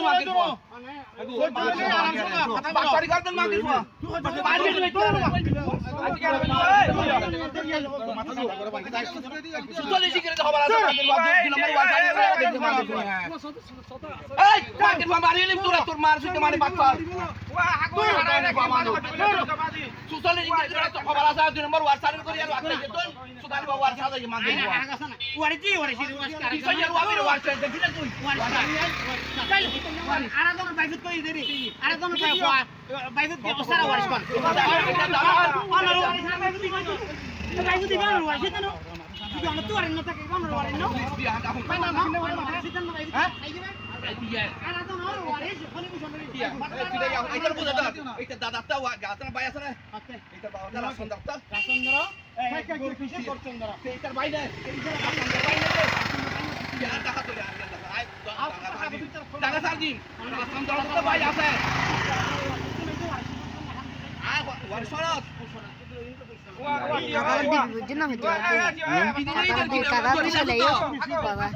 মাগির phone বাড়ি garden মাগির phone বাড়ি গেলে তো সুতলি সিগারেট খবর আছে মাগির বাদ 2 নম্বর ওয়াল সাইড এই মাগির ফোন বাড়ি গেলে তোর মার সুতে মানে বাচ্চা সুতলি সিগারেট খবর আছে 2 নম্বর ওয়াল সাইড করি আর আতে যেত সুতালি বাবা ওয়াল সাইড মাগির ওয়ারিটি ওয়ারিটি কিসের ওয়াবির ওয়াল সাইড দেখিলে তুই আরাদন বাইজত কই দেরি আরাদন বাইজত কি ওসারা ওয়ারিশ কর বাইজত দিবা না ওয়ারিশ দেন কি অন তো আরেন না থাকে কোন ওয়ারিশ নো সিতন বাইজত আরাদন ওয়ারিশ খনি বিশন এইটা বুঝা দাও এইটা দাদাটা গাতনা বাই আছে না এইটা বাবাটা রাসন ডাক্তার রাসন ধরো এই কিসে করছেন ধরো এইটার বাইরে এইটা রাসন বাইরে আর টাকা তো আর টাকা সার দিন রাসন ধরো বাই আছে ওয়ারশরত কাকা বুঝছেন না হয়তো কাকা দিলে বাবা